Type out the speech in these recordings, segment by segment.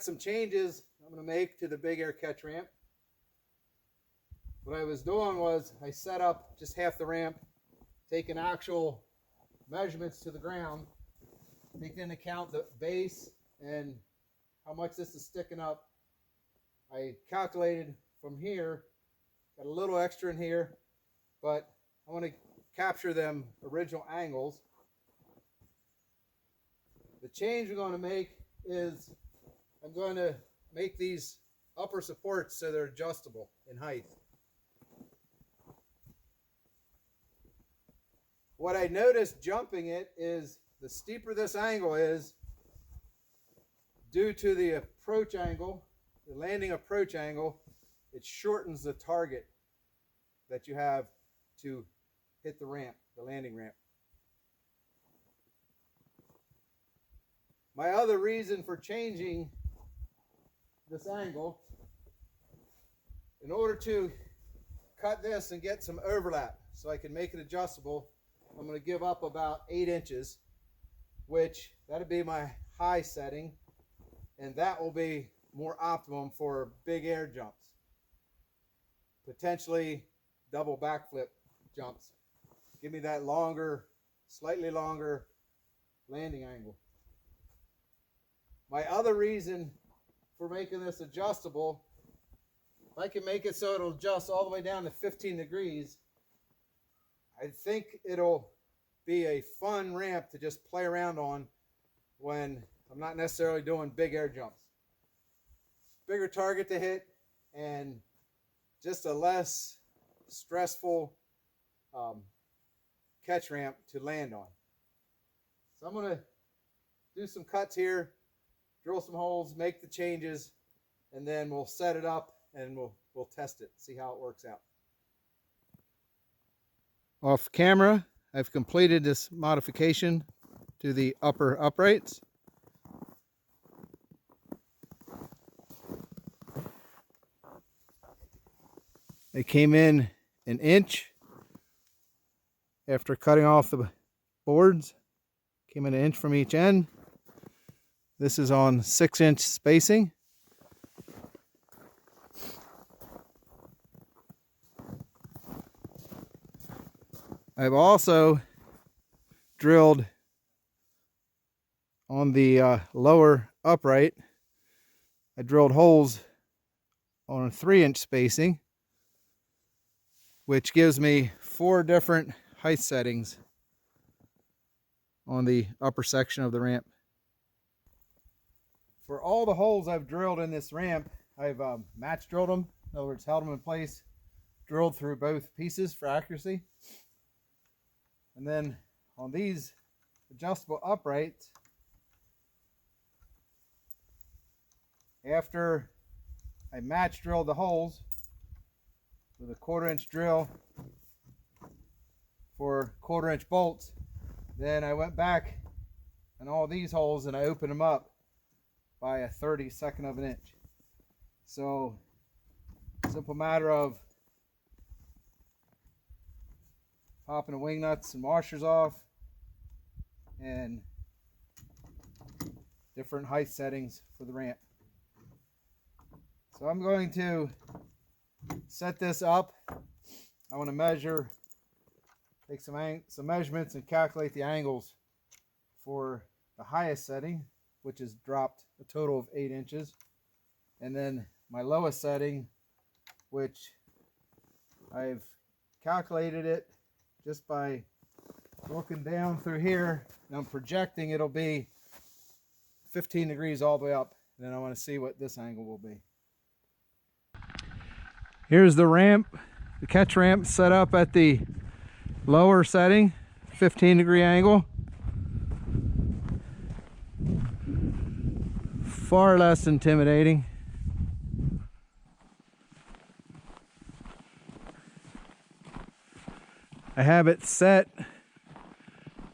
some changes I'm going to make to the big air catch ramp. What I was doing was I set up just half the ramp, taking actual measurements to the ground, taking into account the base and how much this is sticking up. I calculated from here, got a little extra in here, but I want to capture them original angles. The change we're going to make is I'm going to make these upper supports so they're adjustable in height. What I noticed jumping it is the steeper this angle is, due to the approach angle, the landing approach angle, it shortens the target that you have to hit the ramp, the landing ramp. My other reason for changing this angle, in order to cut this and get some overlap so I can make it adjustable, I'm going to give up about 8 inches, which that'll be my high setting, and that will be more optimum for big air jumps, potentially double backflip jumps. Give me that longer, slightly longer landing angle. My other reason for making this adjustable, if I can make it so it'll adjust all the way down to 15 degrees, I think it'll be a fun ramp to just play around on when I'm not necessarily doing big air jumps. Bigger target to hit and just a less stressful catch ramp to land on. So I'm going to do some cuts here, drill some holes, make the changes, and then we'll set it up and we'll test it, see how it works out. Off camera, I've completed this modification to the upper uprights. They came in an inch after cutting off the boards. Came in an inch from each end. This is on 6-inch spacing. I've also drilled on the lower upright. I drilled holes on a 3-inch spacing, which gives me 4 different height settings on the upper section of the ramp. For all the holes I've drilled in this ramp, I've match drilled them. In other words, held them in place, drilled through both pieces for accuracy. And then on these adjustable uprights, after I match drilled the holes with a 1/4-inch drill for 1/4-inch bolts, then I went back in all these holes and I opened them up by a 32nd of an inch. So, simple matter of popping the wing nuts and washers off and different height settings for the ramp. So I'm going to set this up. I want to measure, take some measurements and calculate the angles for the highest setting, which is dropped a total of 8 inches, and then my lowest setting, which I've calculated it just by looking down through here, and I'm projecting it'll be 15 degrees all the way up, and then I want to see what this angle will be. Here's the ramp, the catch ramp set up at the lower setting, 15-degree angle. Far less intimidating. I have it set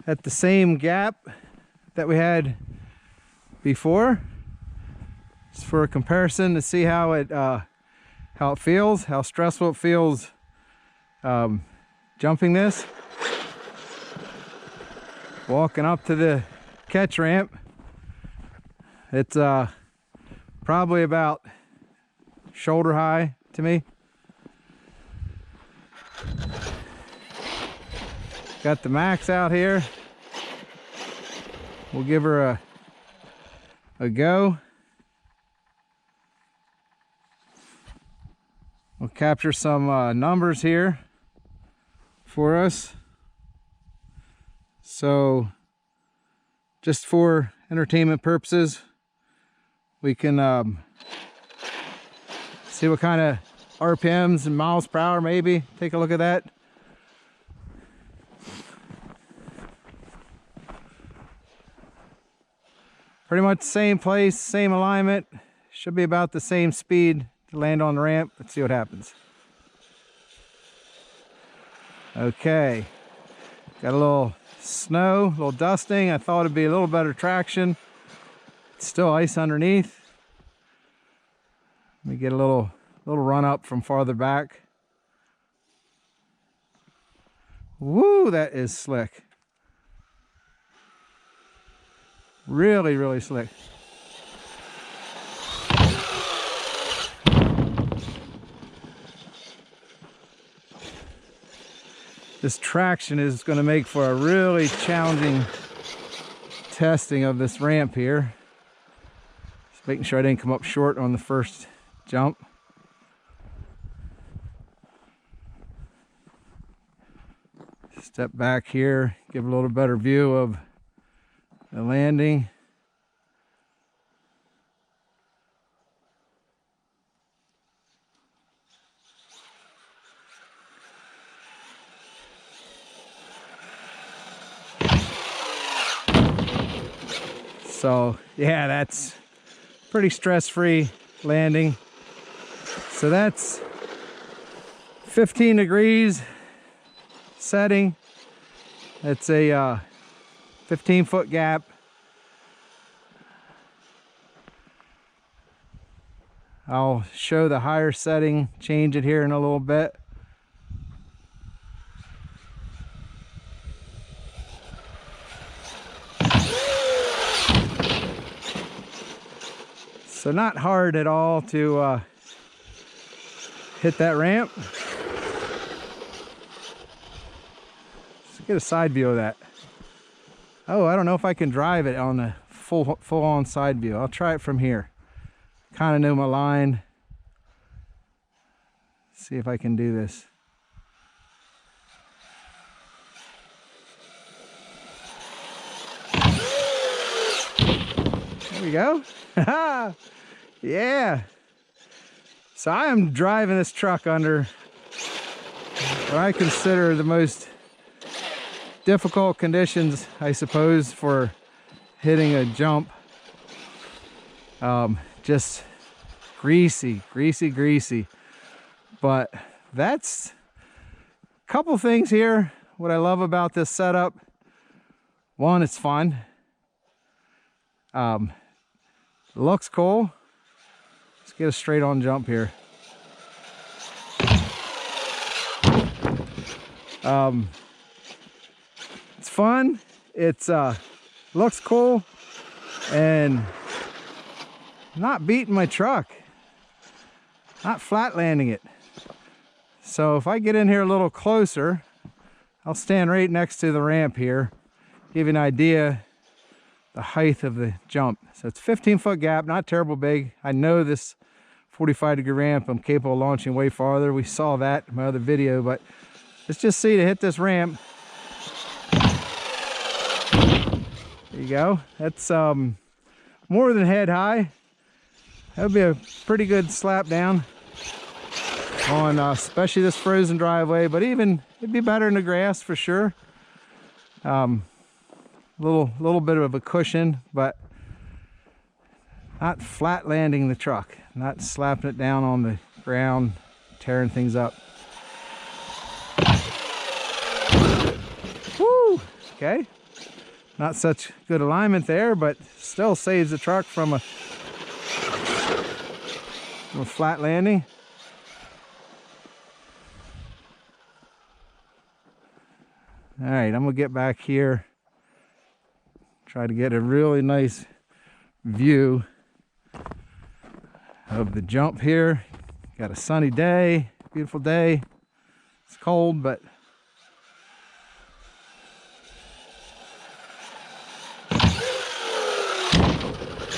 at the same gap that we had before, just for a comparison to see how it feels, how stressful it feels jumping this. Walking up to the catch ramp, it's probably about shoulder high to me. Got the Maxx out here. We'll give her a go. We'll capture some numbers here for us. So just for entertainment purposes, we can see what kind of RPMs and miles per hour, maybe. Take a look at that. Pretty much same place, same alignment. Should be about the same speed to land on the ramp. Let's see what happens. Okay, got a little snow, a little dusting. I thought it'd be a little better traction. It's still ice underneath. Let me get a little run up from farther back. Woo, that is slick. Really, really slick. This traction is going to make for a really challenging testing of this ramp here. Just making sure I didn't come up short on the first jump. Step back here, give a little better view of the landing. So yeah, that's pretty stress-free landing. So that's 15 degrees setting. It's a 15-foot gap. I'll show the higher setting, change it here in a little bit. So not hard at all to hit that ramp. Let's get a side view of that. Oh, I don't know if I can drive it on the full-on side view. I'll try it from here. Kind of know my line. See if I can do this. There we go. Yeah. So I am driving this truck under what I consider the most difficult conditions, I suppose, for hitting a jump. Just greasy. But that's a couple things here. What I love about this setup, one, it's fun. Looks cool. Let's get a straight on jump here. It's fun. It's looks cool, and not beating my truck, not flat landing it. So if I get in here a little closer, I'll stand right next to the ramp here, give you an idea the height of the jump. So it's 15-foot gap, not terrible big. I know this 45-degree ramp, I'm capable of launching way farther. We saw that in my other video, but let's just see to hit this ramp. There you go. That's more than head high. That would be a pretty good slap down on especially this frozen driveway, but even it'd be better in the grass for sure. Little bit of a cushion, but not flat landing the truck, not slapping it down on the ground, tearing things up. Woo! Okay, not such good alignment there, but still saves the truck from a flat landing. All right, I'm gonna get back here, try to get a really nice view of the jump here. Got a sunny day, beautiful day. It's cold, but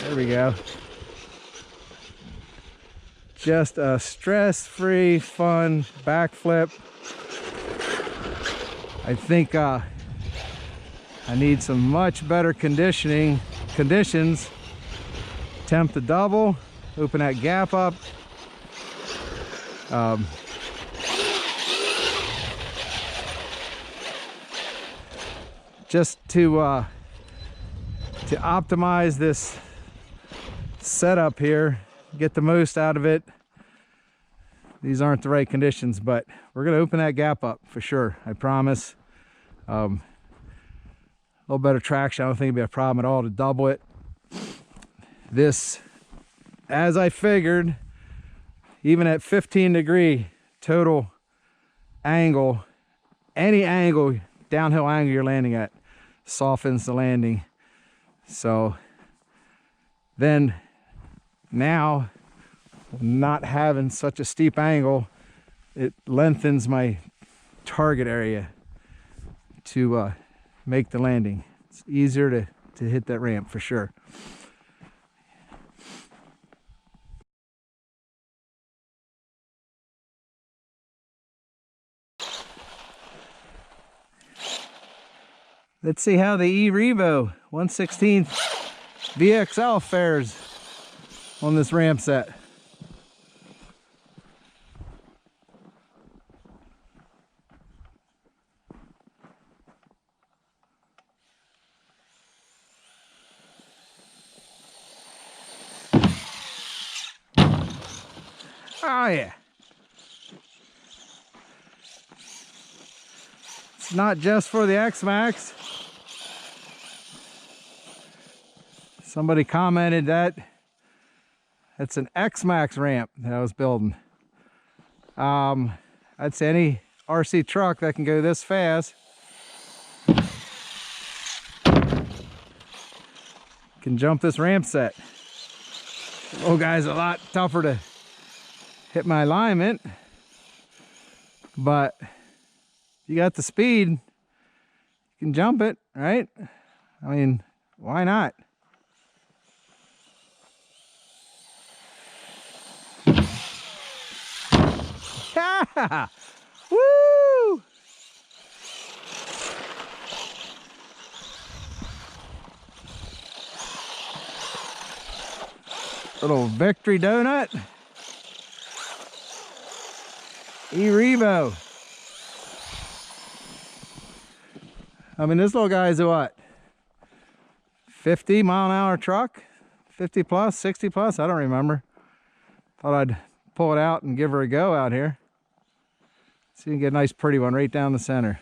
there we go. Just a stress-free, fun backflip. I think I need some much better conditions. Attempt to double, open that gap up. Just to optimize this setup here, get the most out of it. These aren't the right conditions, but we're gonna open that gap up for sure, I promise. A little better traction, I don't think it'd be a problem at all to double it. This, as I figured, even at 15-degree total angle, any angle, downhill angle you're landing at, softens the landing. So then now, not having such a steep angle, it lengthens my target area to make the landing. It's easier to hit that ramp for sure. Let's see how the eRevo 1/16 VXL fares on this ramp set. Oh yeah. It's not just for the Maxx. Somebody commented that it's an Maxx ramp that I was building. I'd say any RC truck that can go this fast can jump this ramp set. The little guy's a lot tougher to hit my alignment, but you got the speed, you can jump it, right? I mean, why not? Yeah! Woo! Little victory donut. eRevo. I mean, this little guy's a what? 50-mile-an-hour truck? 50 plus, 60 plus? I don't remember. Thought I'd pull it out and give her a go out here. See if you can get a nice pretty one right down the center.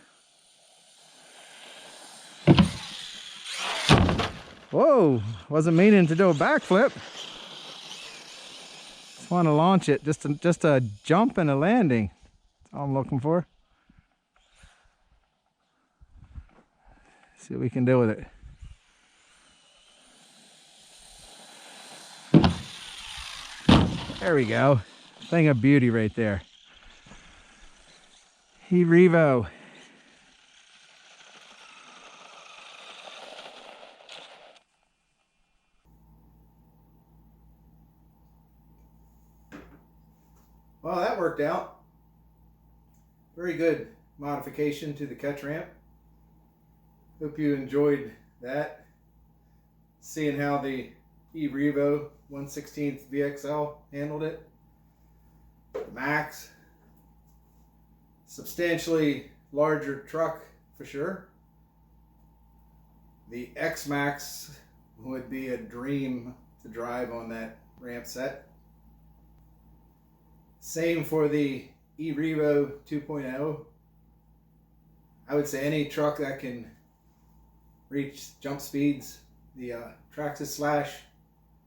Whoa, wasn't meaning to do a backflip. Just want to launch it, just a jump and a landing. That's all I'm looking for. See what we can do with it. There we go. Thing of beauty right there. eRevo. Well, that worked out. Very good modification to the catch ramp. Hope you enjoyed that. Seeing how the eRevo 1/16 VXL handled it. Maxx. Substantially larger truck for sure. The Maxx would be a dream to drive on that ramp set. Same for the eRevo 2.0. I would say any truck that can reach jump speeds, the Traxxas Slash,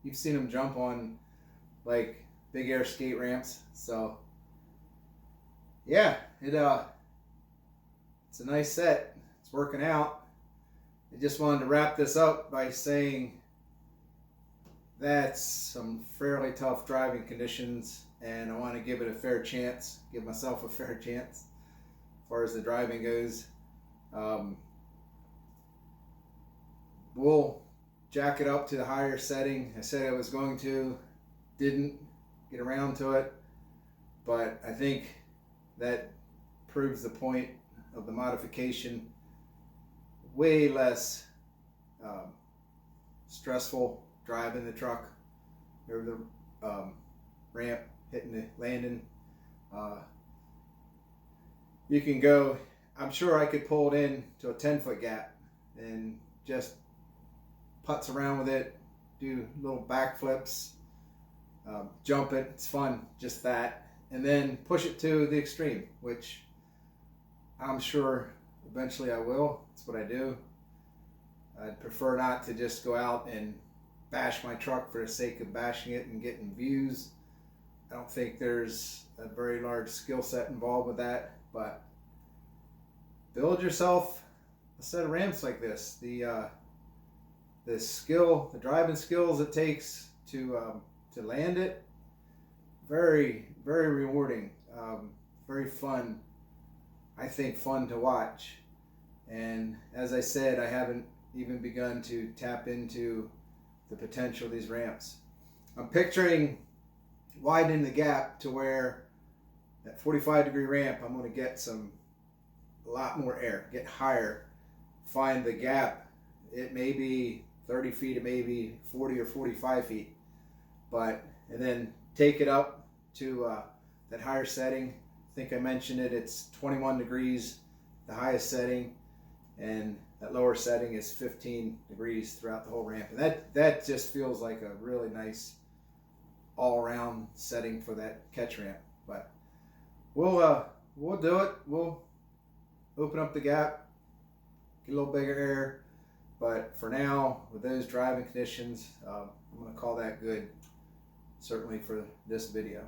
you've seen them jump on like big air skate ramps. So yeah, it's a nice set. It's working out. I just wanted to wrap this up by saying that's some fairly tough driving conditions, and I want to give it a fair chance, give myself a fair chance as far as the driving goes. We'll jack it up to the higher setting. I said I was going to, didn't get around to it, but I think that proves the point of the modification. Way less stressful driving the truck over the ramp, hitting the landing. You can go, I'm sure I could pull it in to a 10-foot gap and just putz around with it, do little backflips, jump it, it's fun, just that, and then push it to the extreme, which I'm sure eventually I will. It's what I do. I'd prefer not to just go out and bash my truck for the sake of bashing it and getting views. I don't think there's a very large skill set involved with that, but build yourself a set of ramps like this. The skill, the driving skills it takes to land it, very, very rewarding, very fun. I think fun to watch. And as I said, I haven't even begun to tap into the potential of these ramps. I'm picturing widening the gap to where that 45-degree ramp, I'm going to get a lot more air, get higher, find the gap. It may be 30 feet, it may be 40 or 45 feet, and then take it up to that higher setting. I think I mentioned it, it's 21 degrees, the highest setting, and that lower setting is 15 degrees throughout the whole ramp. And that just feels like a really nice all-around setting for that catch ramp. But we'll do it. We'll open up the gap, get a little bigger air. But for now, with those driving conditions, I'm going to call that good, certainly for this video.